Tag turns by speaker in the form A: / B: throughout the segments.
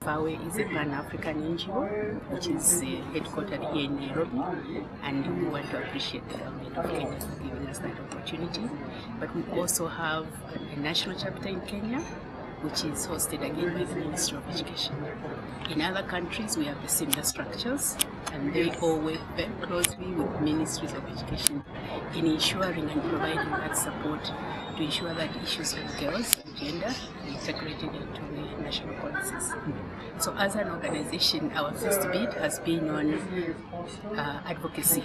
A: FAWE is a Pan-African NGO which is headquartered here in Nairobi, and we want to appreciate the government of Kenya for giving us that opportunity. But we also have a national chapter in Kenya, which is hosted again by the Ministry of Education. In other countries, we have the similar structures, and they all work very closely with ministries of education in ensuring and providing that support to ensure that issues of girls and gender are integrated into the national policies. So as an organization, our first bid has been on advocacy,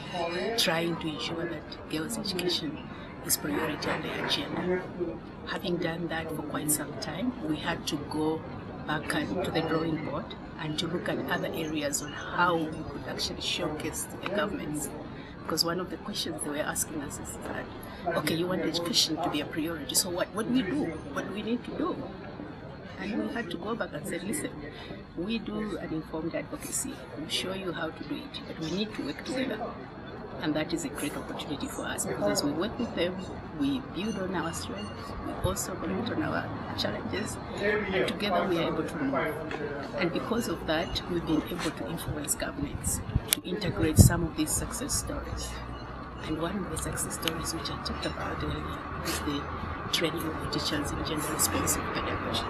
A: trying to ensure that girls' education is priority on the agenda. Having done that for quite some time, we had to go back to the drawing board and to look at other areas on how we could actually showcase to the governments. Because one of the questions they were asking us is that, okay, you want education to be a priority, so what do we do? What do we need to do? And we had to go back and say, listen, we do an informed advocacy. We'll show you how to do it, but we need to work together. And that is a great opportunity for us, because as we work with them, we build on our strengths, we also build on our challenges, and together we are able to move. And because of that, we've been able to influence governments to integrate some of these success stories. And one of the success stories which I talked about earlier is the training of the teachers in gender-responsive pedagogy.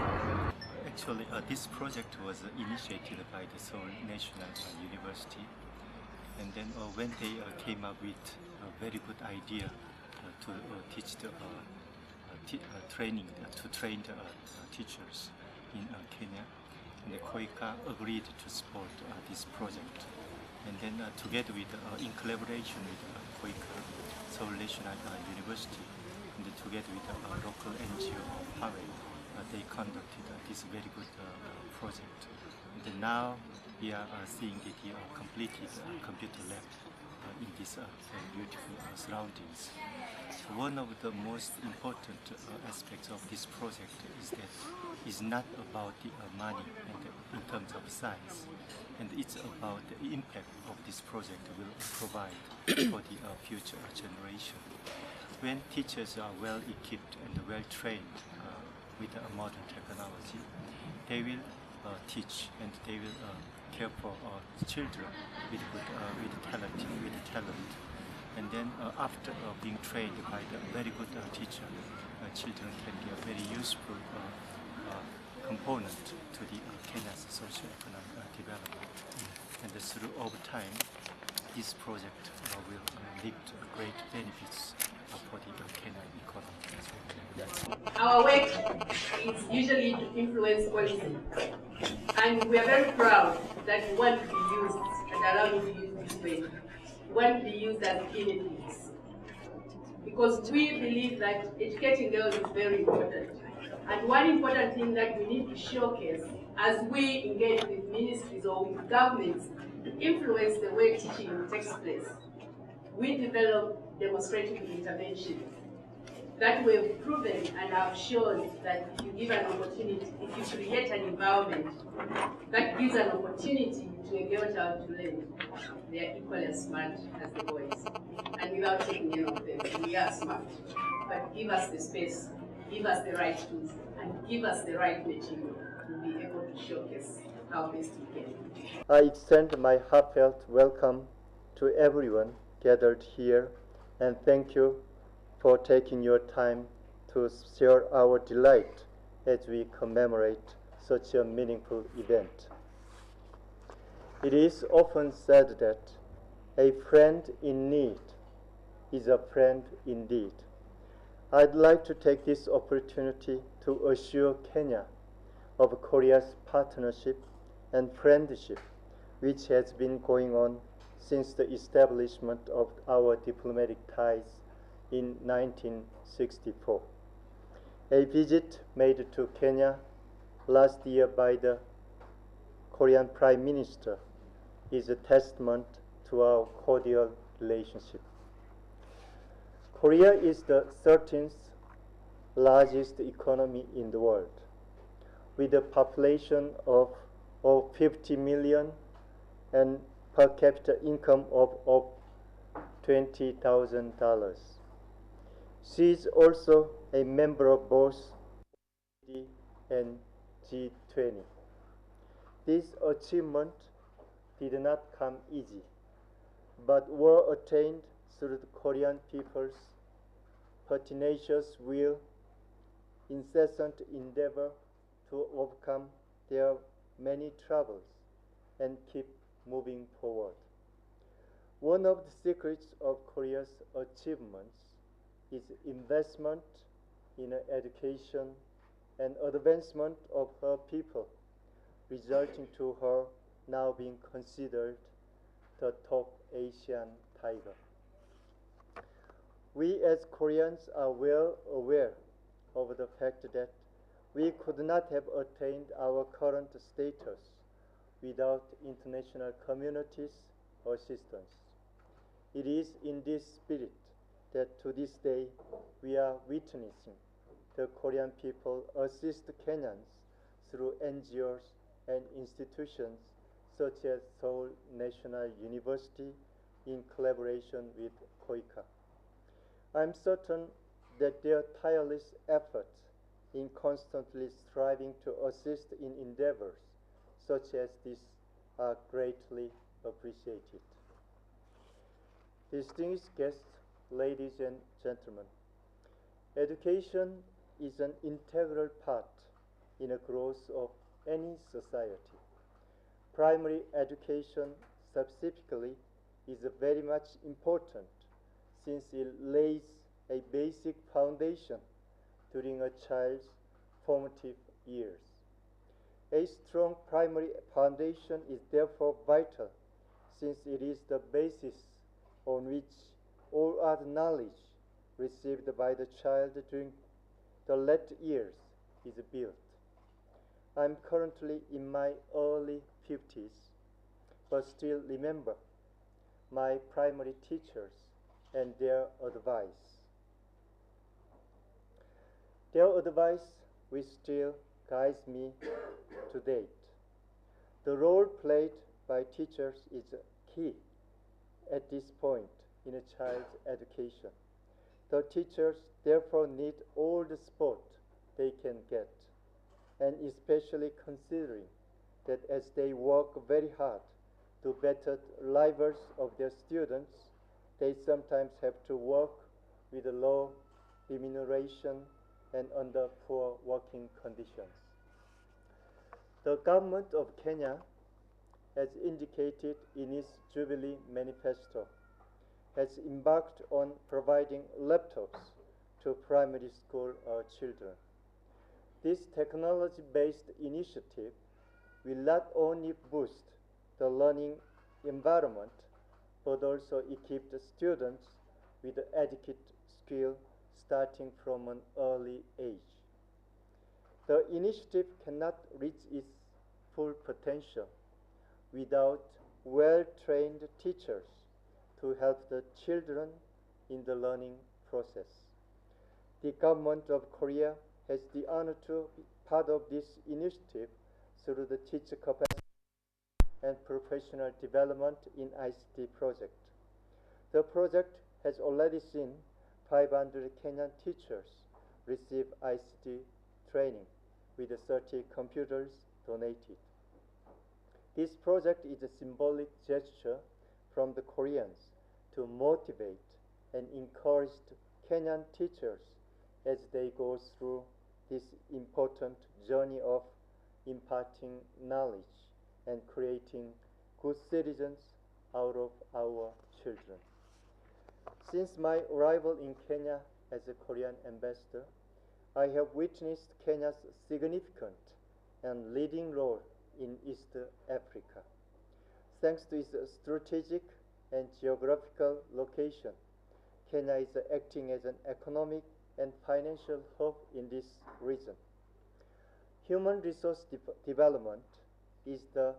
B: Actually, this project was initiated by the Seoul National University. And then when they came up with a very good idea to teach the train the teachers in Kenya, and the KOICA agreed to support this project. And then together with, in collaboration with KOICA, Seoul National University, and together with local NGO FAWE, they conducted this very good project. And now we are seeing the completed computer lab in these very beautiful surroundings. So one of the most important aspects of this project is that it's not about the money and in terms of size, and it's about the impact of this project will provide for the future generation. When teachers are well equipped and well trained with modern technology, they will teach and they will care for children with talent. And then after being trained by the very good teacher, children can be a very useful component to the Kenya's socio-economic development. And through over time, this project will lead to great benefits for the Kenyan economy as well.
C: Our work is usually to influence policy, and we are very proud that we want to be used, and allow me to use this way, we want to be used as guinea pigs, because we believe that educating girls is very important. And one important thing that we need to showcase as we engage with ministries or with governments to influence the way teaching takes place, we develop demonstrative interventions that we have proven and have shown that if you give an opportunity, if you create an environment that gives an opportunity to a girl child to learn, they are equally as smart as the boys. And without taking any of them, we are smart. But give us the space, give us the right tools, and give us the right material to be able to showcase how best we can.
D: I extend my heartfelt welcome to everyone gathered here, and thank you for taking your time to share our delight as we commemorate such a meaningful event. It is often said that a friend in need is a friend indeed. I'd like to take this opportunity to assure Kenya of Korea's partnership and friendship, which has been going on since the establishment of our diplomatic ties in 1964. A visit made to Kenya last year by the Korean Prime Minister is a testament to our cordial relationship. Korea is the 13th largest economy in the world, with a population of 50 million and per capita income of $20,000. She is also a member of both OECD and G20. This achievement did not come easy, but were attained through the Korean people's pertinacious will, incessant endeavor to overcome their many troubles and keep moving forward. One of the secrets of Korea's achievements is investment in education and advancement of her people, resulting to her now being considered the top Asian tiger. We as Koreans are well aware of the fact that we could not have attained our current status without international community's assistance. It is in this spirit that to this day we are witnessing the Korean people assist Kenyans through NGOs and institutions such as Seoul National University in collaboration with KOICA. I am certain that their tireless efforts in constantly striving to assist in endeavors such as this are greatly appreciated. Distinguished guests, ladies and gentlemen, education is an integral part in the growth of any society. Primary education specifically is very much important since it lays a basic foundation during a child's formative years. A strong primary foundation is therefore vital since it is the basis on which all other knowledge received by the child during the later years is built. I am currently in my early 50s, but still remember my primary teachers and their advice. Their advice which still guides me to date. The role played by teachers is key at this point in a child's education. The teachers therefore need all the support they can get, and especially considering that as they work very hard to better the lives of their students, they sometimes have to work with low remuneration and under poor working conditions. The government of Kenya, as indicated in its Jubilee Manifesto, has embarked on providing laptops to primary school children. This technology-based initiative will not only boost the learning environment, but also equip the students with adequate skill starting from an early age. The initiative cannot reach its full potential without well-trained teachers to help the children in the learning process. The government of Korea has the honor to be part of this initiative through the teacher capacity and professional development in ICT project. The project has already seen 500 Kenyan teachers receive ICT training with 30 computers donated. This project is a symbolic gesture from the Koreans to motivate and encourage Kenyan teachers as they go through this important journey of imparting knowledge and creating good citizens out of our children. Since my arrival in Kenya as a Korean ambassador, I have witnessed Kenya's significant and leading role in East Africa. Thanks to its strategic and geographical location, Kenya is acting as an economic and financial hub in this region. Human resource development is the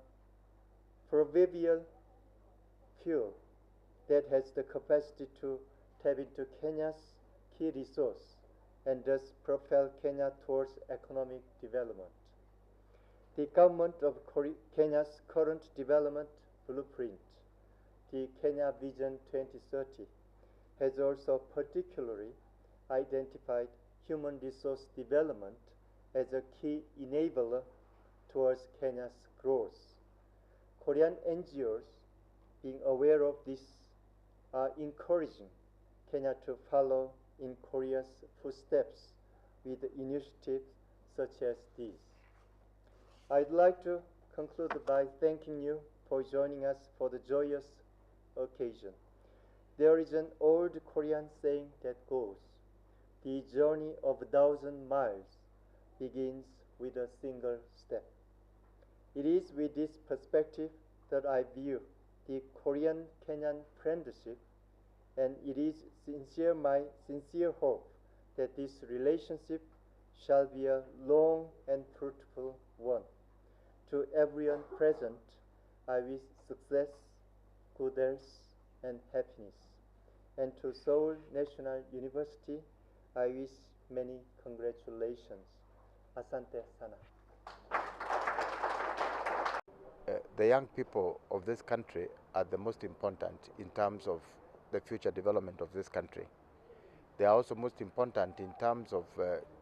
D: proverbial fuel that has the capacity to tap into Kenya's key resource and thus propel Kenya towards economic development. The government of Kenya's current development blueprint, the Kenya Vision 2030, has also particularly identified human resource development as a key enabler towards Kenya's growth. Korean NGOs, being aware of this, are encouraging Kenya to follow in Korea's footsteps with initiatives such as these. I'd like to conclude by thanking you for joining us for the joyous occasion. There is an old Korean saying that goes, "The journey of 1,000 miles begins with a single step." It is with this perspective that I view the Korean-Kenyan friendship, and it is my sincere hope that this relationship shall be a long and fruitful one. To everyone present, I wish success, good health, and happiness. And to Seoul National University, I wish many congratulations. Asante sana.
E: The young people of this country are the most important in terms of the future development of this country. They are also most important in terms of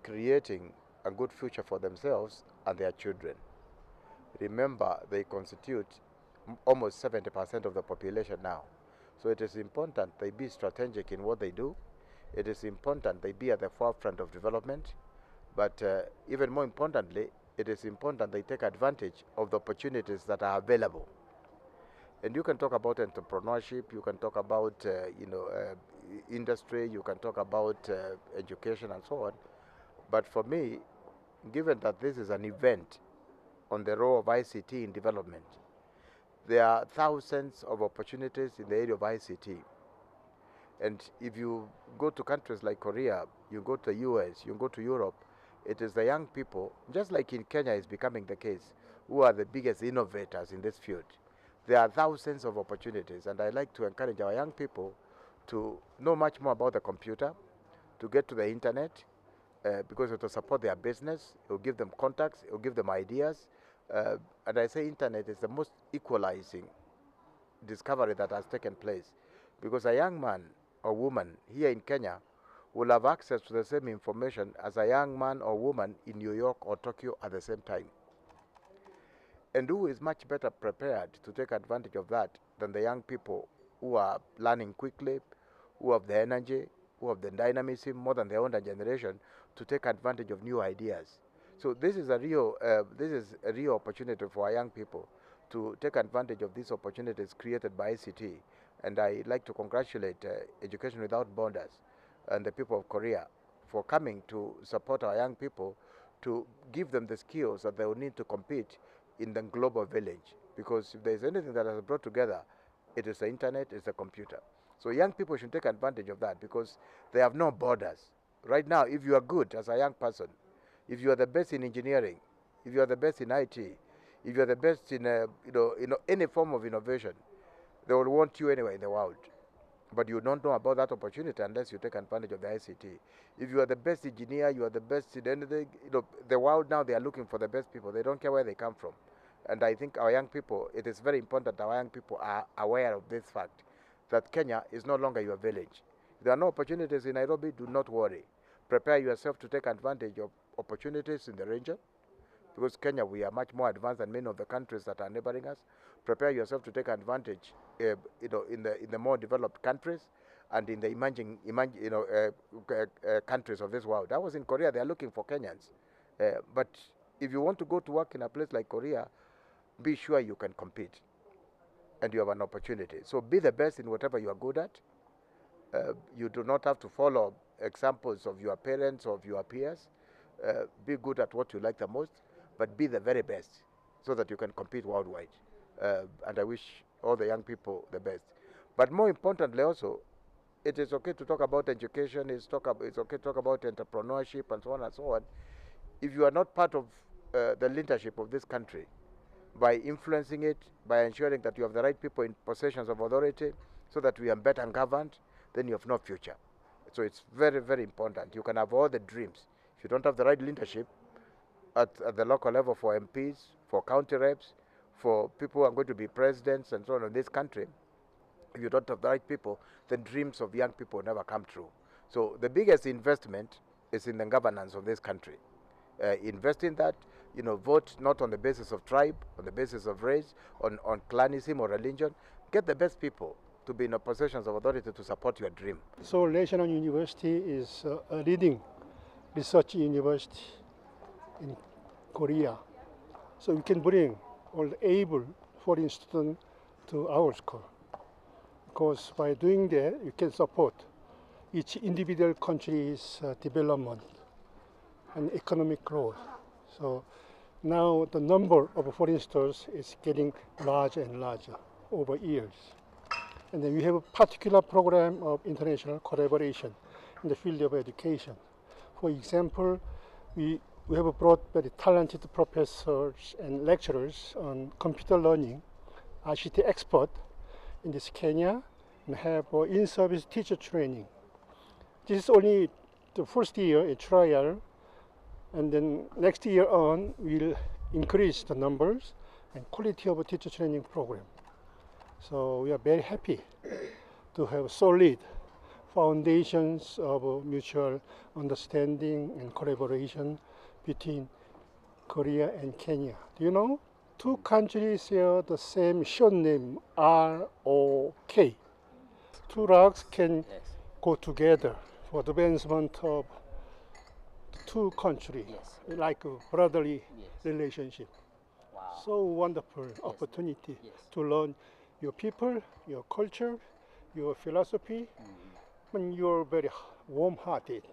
E: creating a good future for themselves and their children. Remember, they constitute almost 70% of the population now. So it is important they be strategic in what they do. It is important they be at the forefront of development. But even more importantly, it is important they take advantage of the opportunities that are available. And you can talk about entrepreneurship, you can talk about industry, you can talk about education and so on. But for me, given that this is an event on the role of ICT in development, there are thousands of opportunities in the area of ICT. And if you go to countries like Korea, you go to the US, you go to Europe, it is the young people, just like in Kenya is becoming the case, who are the biggest innovators in this field. There are thousands of opportunities, and I like to encourage our young people to know much more about the computer, to get to the internet, because it will support their business, it will give them contacts, it will give them ideas. And I say internet is the most equalizing discovery that has taken place, because a young man or woman here in Kenya will have access to the same information as a young man or woman in New York or Tokyo at the same time. And who is much better prepared to take advantage of that than the young people who are learning quickly, who have the energy, who have the dynamism more than the older generation to take advantage of new ideas. So this is a real opportunity for our young people to take advantage of these opportunities created by ICT. And I like to congratulate Education Without Borders and the people of Korea for coming to support our young people, to give them the skills that they will need to compete in the global village. Because if there is anything that has brought together, it is the internet, it's the computer. So young people should take advantage of that, because they have no borders. Right now, if you are good as a young person, if you are the best in engineering, if you are the best in IT, if you are the best in any form of innovation, they will want you anywhere in the world. But you don't know about that opportunity unless you take advantage of the ICT. If you are the best engineer, you are the best in anything, the world now, they are looking for the best people. They don't care where they come from. And I think our young people, it is very important that our young people are aware of this fact, that Kenya is no longer your village. If there are no opportunities in Nairobi, do not worry. Prepare yourself to take advantage of opportunities in the region, because Kenya, we are much more advanced than many of the countries that are neighboring us. Prepare yourself to take advantage, in the more developed countries and in the emerging countries of this world. I was in Korea; they are looking for Kenyans. But if you want to go to work in a place like Korea, be sure you can compete, and you have an opportunity. So be the best in whatever you are good at. You do not have to follow examples of your parents or of your peers. Be good at what you like the most, but be the very best so that you can compete worldwide. And I wish all the young people the best. But more importantly also, it is okay to talk about education, it's okay to talk about entrepreneurship and so on and so on. If you are not part of the leadership of this country, by influencing it, by ensuring that you have the right people in positions of authority so that we are better governed, then you have no future. So it's very, very important. You can have all the dreams. If you don't have the right leadership at the local level for MPs, for county reps, for people who are going to be presidents and so on in this country, if you don't have the right people, the dreams of young people never come true. So the biggest investment is in the governance of this country. Invest in that, vote not on the basis of tribe, on the basis of race, on clanism or religion. Get the best people to be in positions of authority to support your dream.
F: Seoul National University is a leading research university in Korea. So we can bring all the able foreign students to our school. Because by doing that, you can support each individual country's development and economic growth. So now the number of foreign students is getting larger and larger over years. And then we have a particular program of international collaboration in the field of education. For example, we have brought very talented professors and lecturers on computer learning, ICT expert in this Kenya, and have in-service teacher training. This is only the first year, a trial, and then next year on, we'll increase the numbers and quality of a teacher training program. So we are very happy to have solid foundations of mutual understanding and collaboration between Korea and Kenya. Do you know? Two countries share the same short name, ROK. Two rocks can go together for advancement of two countries, like a brotherly relationship.
G: Wow.
F: So wonderful opportunity to learn your people, your culture, your philosophy, and you're very warm-hearted.